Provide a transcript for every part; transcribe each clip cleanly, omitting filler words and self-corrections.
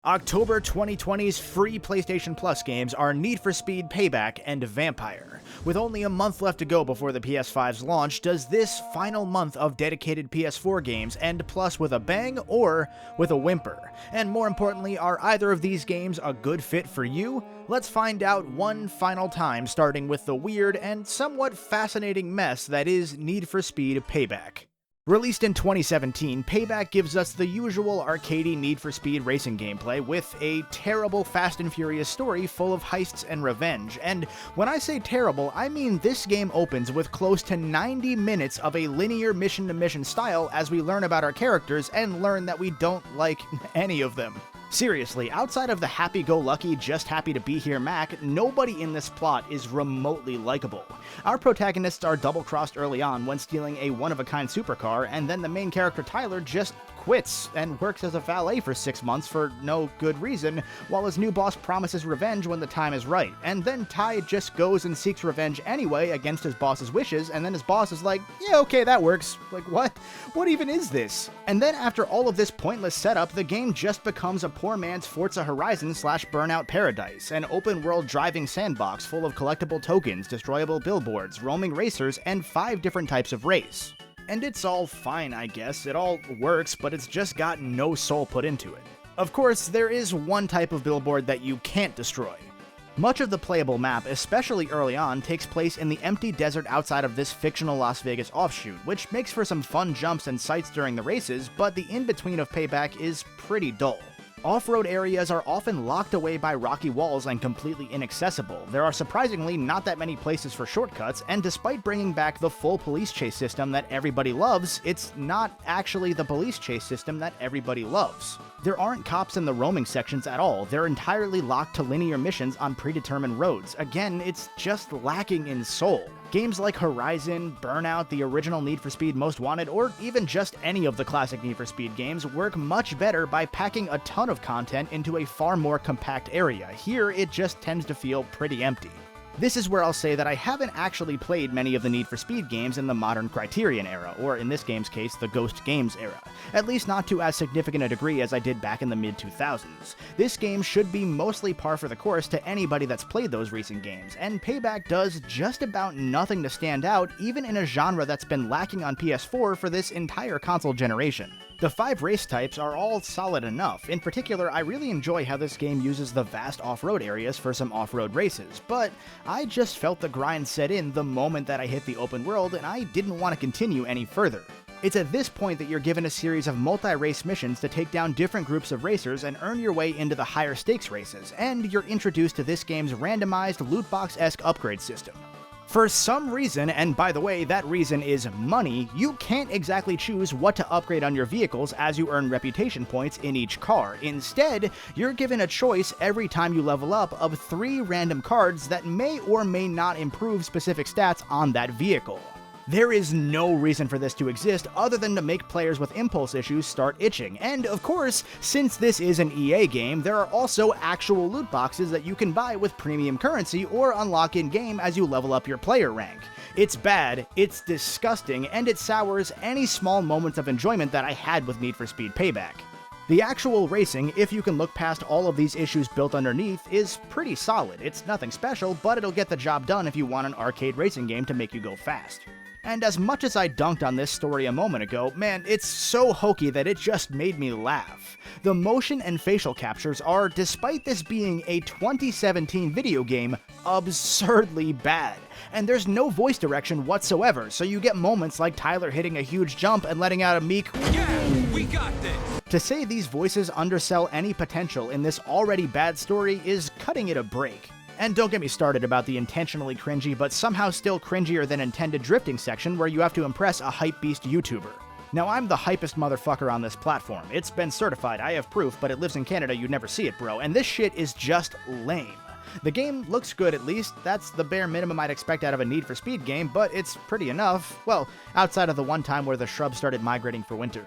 October 2020's free PlayStation Plus games are Need for Speed Payback and Vampyr. With only a month left to go before the PS5's launch, does this final month of dedicated PS4 games end Plus with a bang or with a whimper? And more importantly, are either of these games a good fit for you? Let's find out one final time, starting with the weird and somewhat fascinating mess that is Need for Speed Payback. Released in 2017, Payback gives us the usual arcadey Need for Speed racing gameplay with a terrible Fast and Furious story full of heists and revenge. And when I say terrible, I mean this game opens with close to 90 minutes of a linear mission-to-mission style as we learn about our characters and learn that we don't like any of them. Seriously, outside of the happy-go-lucky, just happy to be here Mac, nobody in this plot is remotely likable. Our protagonists are double-crossed early on when stealing a one-of-a-kind supercar, and then the main character Tyler just quits and works as a valet for 6 months for no good reason, while his new boss promises revenge when the time is right. And then Ty just goes and seeks revenge anyway against his boss's wishes, and then his boss is like, yeah, okay, that works. Like, what? What even is this? And then after all of this pointless setup, the game just becomes a poor man's Forza Horizon / Burnout Paradise, an open-world driving sandbox full of collectible tokens, destroyable billboards, roaming racers, and 5 different types of race. And it's all fine, I guess. It all works, but it's just got no soul put into it. Of course, there is one type of billboard that you can't destroy. Much of the playable map, especially early on, takes place in the empty desert outside of this fictional Las Vegas offshoot, which makes for some fun jumps and sights during the races, but the in-between of Payback is pretty dull. Off-road areas are often locked away by rocky walls and completely inaccessible. There are surprisingly not that many places for shortcuts, and despite bringing back the full police chase system that everybody loves, it's not actually the police chase system that everybody loves. There aren't cops in the roaming sections at all. They're entirely locked to linear missions on predetermined roads. Again, it's just lacking in soul. Games like Horizon, Burnout, the original Need for Speed Most Wanted, or even just any of the classic Need for Speed games work much better by packing a ton of content into a far more compact area. Here, it just tends to feel pretty empty. This is where I'll say that I haven't actually played many of the Need for Speed games in the modern Criterion era, or in this game's case, the Ghost Games era. At least not to as significant a degree as I did back in the mid-2000s. This game should be mostly par for the course to anybody that's played those recent games, and Payback does just about nothing to stand out, even in a genre that's been lacking on PS4 for this entire console generation. The 5 race types are all solid enough. In particular, I really enjoy how this game uses the vast off-road areas for some off-road races, but I just felt the grind set in the moment that I hit the open world, and I didn't want to continue any further. It's at this point that you're given a series of multi-race missions to take down different groups of racers and earn your way into the higher stakes races, and you're introduced to this game's randomized loot box-esque upgrade system. For some reason, and by the way, that reason is money, you can't exactly choose what to upgrade on your vehicles as you earn reputation points in each car. Instead, you're given a choice every time you level up of 3 random cards that may or may not improve specific stats on that vehicle. There is no reason for this to exist other than to make players with impulse issues start itching, and of course, since this is an EA game, there are also actual loot boxes that you can buy with premium currency or unlock in-game as you level up your player rank. It's bad, it's disgusting, and it sours any small moments of enjoyment that I had with Need for Speed Payback. The actual racing, if you can look past all of these issues built underneath, is pretty solid. It's nothing special, but it'll get the job done if you want an arcade racing game to make you go fast. And as much as I dunked on this story a moment ago, man, it's so hokey that it just made me laugh. The motion and facial captures are, despite this being a 2017 video game, absurdly bad. And there's no voice direction whatsoever, so you get moments like Tyler hitting a huge jump and letting out a meek, "Yeah, we got this!" To say these voices undersell any potential in this already bad story is cutting it a break. And don't get me started about the intentionally cringy but somehow still cringier than intended drifting section where you have to impress a hypebeast YouTuber. Now, I'm the hypest motherfucker on this platform. It's been certified, I have proof, but it lives in Canada, you'd never see it, bro, and this shit is just lame. The game looks good at least, that's the bare minimum I'd expect out of a Need for Speed game, but it's pretty enough, well, outside of the one time where the shrubs started migrating for winter.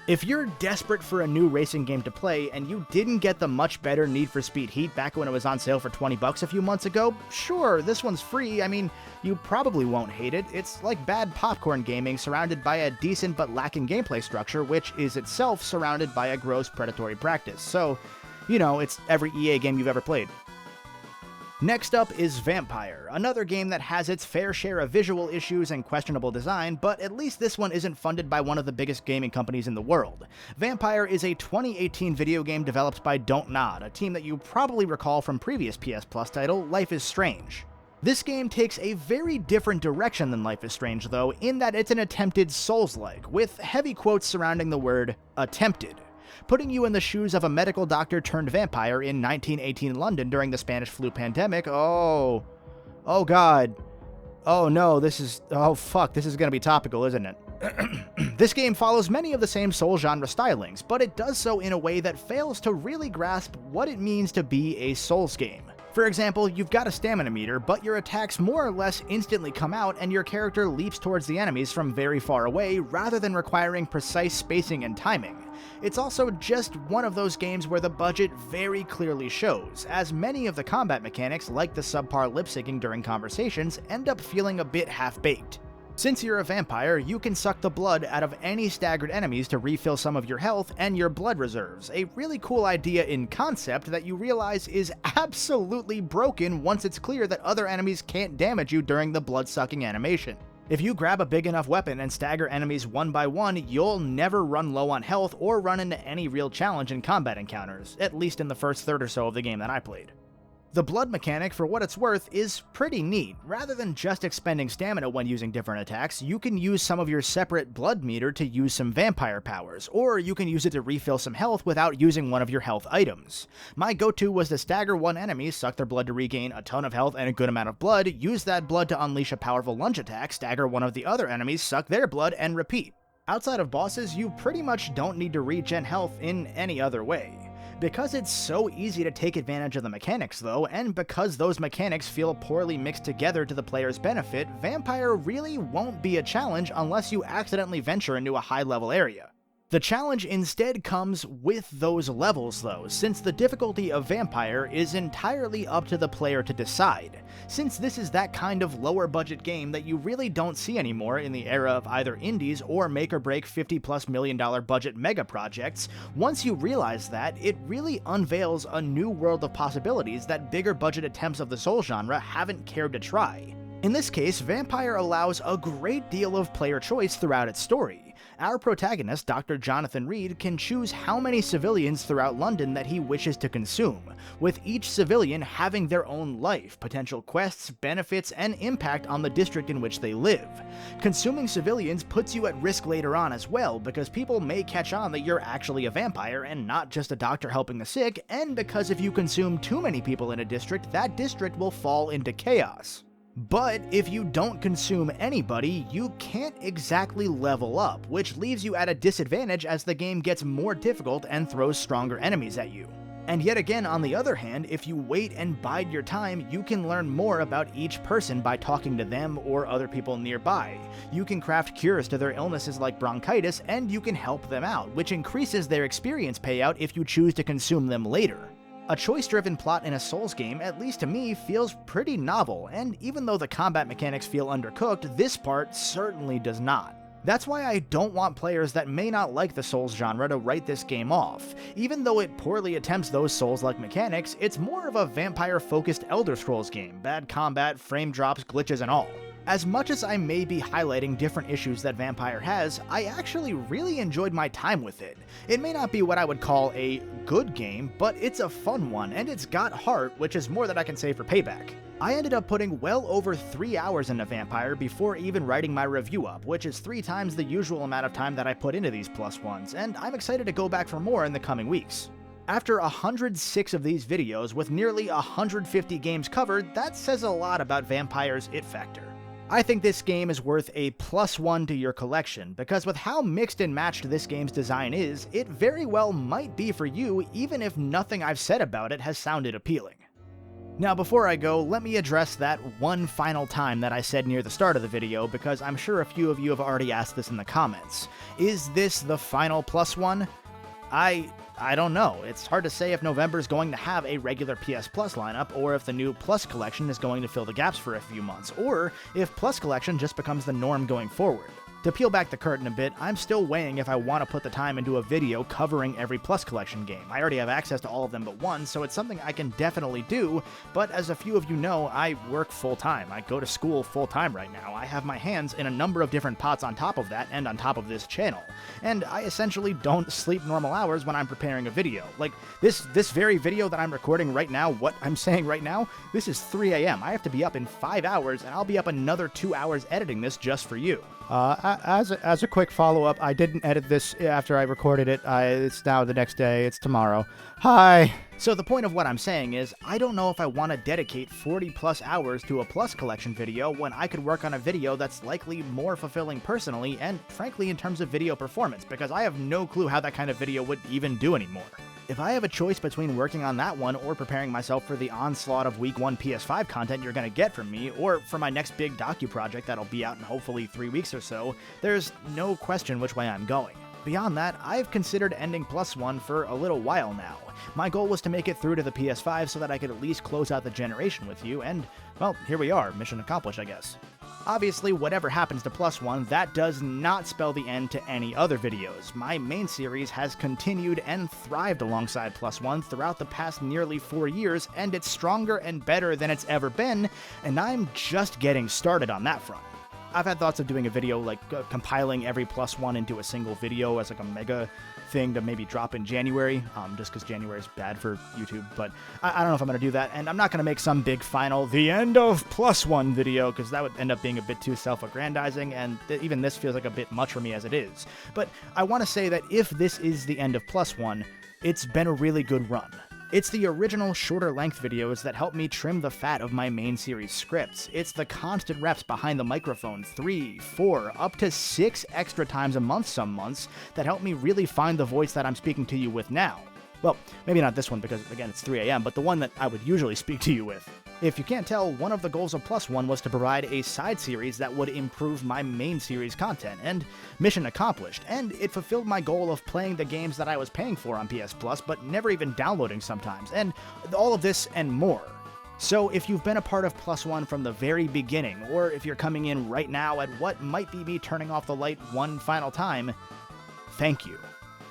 If you're desperate for a new racing game to play and you didn't get the much better Need for Speed Heat back when it was on sale for $20 a few months ago, sure, this one's free. I mean, you probably won't hate it. It's like bad popcorn gaming surrounded by a decent but lacking gameplay structure, which is itself surrounded by a gross predatory practice. So, You know, it's every EA game you've ever played. Next up is Vampyr, another game that has its fair share of visual issues and questionable design, but at least this one isn't funded by one of the biggest gaming companies in the world. Vampyr is a 2018 video game developed by Don't Nod, a team that you probably recall from previous PS Plus title, Life is Strange. This game takes a very different direction than Life is Strange though, in that it's an attempted Souls-like, with heavy quotes surrounding the word attempted, putting you in the shoes of a medical doctor turned vampire in 1918 London during the Spanish flu pandemic. Oh god. Oh no, oh fuck, this is gonna be topical, isn't it? This game follows many of the same Soul genre stylings, but it does so in a way that fails to really grasp what it means to be a Souls game. For example, you've got a stamina meter, but your attacks more or less instantly come out and your character leaps towards the enemies from very far away rather than requiring precise spacing and timing. It's also just one of those games where the budget very clearly shows, as many of the combat mechanics, like the subpar lip-syncing during conversations, end up feeling a bit half-baked. Since you're a vampire, you can suck the blood out of any staggered enemies to refill some of your health and your blood reserves, a really cool idea in concept that you realize is absolutely broken once it's clear that other enemies can't damage you during the blood-sucking animation. If you grab a big enough weapon and stagger enemies one by one, you'll never run low on health or run into any real challenge in combat encounters, at least in the first third or so of the game that I played. The blood mechanic, for what it's worth, is pretty neat. Rather than just expending stamina when using different attacks, you can use some of your separate blood meter to use some vampire powers, or you can use it to refill some health without using one of your health items. My go-to was to stagger one enemy, suck their blood to regain a ton of health and a good amount of blood, use that blood to unleash a powerful lunge attack, stagger one of the other enemies, suck their blood, and repeat. Outside of bosses, you pretty much don't need to regen health in any other way. Because it's so easy to take advantage of the mechanics though, and because those mechanics feel poorly mixed together to the player's benefit, Vampyr really won't be a challenge unless you accidentally venture into a high-level area. The challenge instead comes with those levels though, since the difficulty of Vampyr is entirely up to the player to decide, since this is that kind of lower budget game that you really don't see anymore in the era of either indies or make-or-break $50+ million budget mega projects. Once you realize that, it really unveils a new world of possibilities that bigger budget attempts of the Soul genre haven't cared to try. In this case, Vampyr allows a great deal of player choice throughout its story. Our protagonist, Dr. Jonathan Reed, can choose how many civilians throughout London that he wishes to consume, with each civilian having their own life, potential quests, benefits, and impact on the district in which they live. Consuming civilians puts you at risk later on as well, because people may catch on that you're actually a vampire and not just a doctor helping the sick, and because if you consume too many people in a district, that district will fall into chaos. But if you don't consume anybody, you can't exactly level up, which leaves you at a disadvantage as the game gets more difficult and throws stronger enemies at you. And yet again, on the other hand, if you wait and bide your time, you can learn more about each person by talking to them or other people nearby. You can craft cures to their illnesses like bronchitis, and you can help them out, which increases their experience payout if you choose to consume them later. A choice-driven plot in a Souls game, at least to me, feels pretty novel, and even though the combat mechanics feel undercooked, this part certainly does not. That's why I don't want players that may not like the Souls genre to write this game off. Even though it poorly attempts those Souls-like mechanics, it's more of a vampire-focused Elder Scrolls game, bad combat, frame drops, glitches, and all. As much as I may be highlighting different issues that Vampyr has, I actually really enjoyed my time with it. It may not be what I would call a good game, but it's a fun one, and it's got heart, which is more than I can say for Payback. I ended up putting well over 3 hours into Vampyr before even writing my review up, which is 3 times the usual amount of time that I put into these plus ones, and I'm excited to go back for more in the coming weeks. After 106 of these videos, with nearly 150 games covered, that says a lot about Vampyr's it factor. I think this game is worth a +1 to your collection, because with how mixed and matched this game's design is, it very well might be for you even if nothing I've said about it has sounded appealing. Now before I go, let me address that one final time that I said near the start of the video, because I'm sure a few of you have already asked this in the comments. Is this the final +1? I don't know. It's hard to say if November's going to have a regular PS Plus lineup, or if the new Plus Collection is going to fill the gaps for a few months, or if Plus Collection just becomes the norm going forward. To peel back the curtain a bit, I'm still weighing if I want to put the time into a video covering every Plus Collection game. I already have access to all of them but one, so it's something I can definitely do, but as a few of you know, I work full-time. I go to school full-time right now. I have my hands in a number of different pots on top of that and on top of this channel. And I essentially don't sleep normal hours when I'm preparing a video. Like, this very video that I'm recording right now, what I'm saying right now, this is 3 a.m. I have to be up in 5 hours, and I'll be up another 2 hours editing this just for you. As a quick follow-up, I didn't edit this after I recorded it. It's now the next day. It's tomorrow. Hi! So the point of what I'm saying is, I don't know if I want to dedicate 40 plus hours to a Plus Collection video when I could work on a video that's likely more fulfilling personally and frankly in terms of video performance, because I have no clue how that kind of video would even do anymore. If I have a choice between working on that one or preparing myself for the onslaught of Week 1 PS5 content you're gonna get from me, or for my next big docu-project that'll be out in hopefully 3 weeks or so, there's no question which way I'm going. Beyond that, I've considered ending PLUSone for a little while now. My goal was to make it through to the PS5 so that I could at least close out the generation with you, and, well, here we are, mission accomplished, I guess. Obviously, whatever happens to PLUSone, that does not spell the end to any other videos. My main series has continued and thrived alongside PLUSone throughout the past nearly 4 years, and it's stronger and better than it's ever been, and I'm just getting started on that front. I've had thoughts of doing a video like compiling every PLUSone into a single video as like a mega thing to maybe drop in January, just because January is bad for YouTube, but I don't know if I'm going to do that, and I'm not going to make some big final the end of PLUSone video, because that would end up being a bit too self-aggrandizing, and even this feels like a bit much for me as it is. But I want to say that if this is the end of PLUSone, it's been a really good run. It's the original shorter length videos that help me trim the fat of my main series scripts. It's the constant reps behind the microphone 3, 4, up to 6 extra times a month some months that help me really find the voice that I'm speaking to you with now. Well, maybe not this one because, again, it's 3 a.m., but the one that I would usually speak to you with. If you can't tell, one of the goals of PLUSone was to provide a side series that would improve my main series content, and mission accomplished, and it fulfilled my goal of playing the games that I was paying for on PS Plus, but never even downloading sometimes, and all of this and more. So if you've been a part of PLUSone from the very beginning, or if you're coming in right now at what might be me turning off the light one final time, thank you.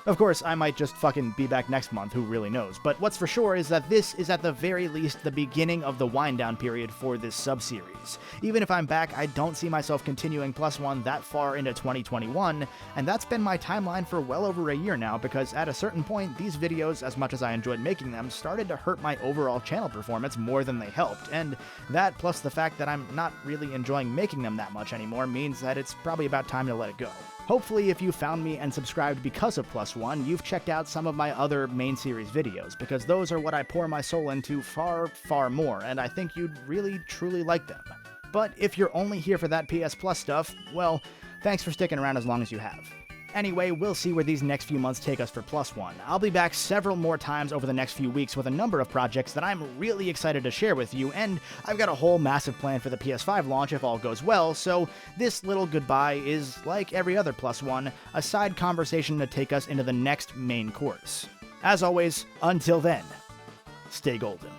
Of course, I might just fucking be back next month, who really knows, but what's for sure is that this is at the very least the beginning of the wind-down period for this sub-series. Even if I'm back, I don't see myself continuing PLUSone that far into 2021, and that's been my timeline for well over a year now, because at a certain point, these videos, as much as I enjoyed making them, started to hurt my overall channel performance more than they helped, and that, plus the fact that I'm not really enjoying making them that much anymore, means that it's probably about time to let it go. Hopefully, if you found me and subscribed because of PLUSone, you've checked out some of my other main series videos, because those are what I pour my soul into far, far more, and I think you'd really, truly like them. But if you're only here for that PS Plus stuff, well, thanks for sticking around as long as you have. Anyway, we'll see where these next few months take us for PLUSone. I'll be back several more times over the next few weeks with a number of projects that I'm really excited to share with you, and I've got a whole massive plan for the PS5 launch if all goes well, so this little goodbye is, like every other PLUSone, a side conversation to take us into the next main course. As always, until then, stay golden.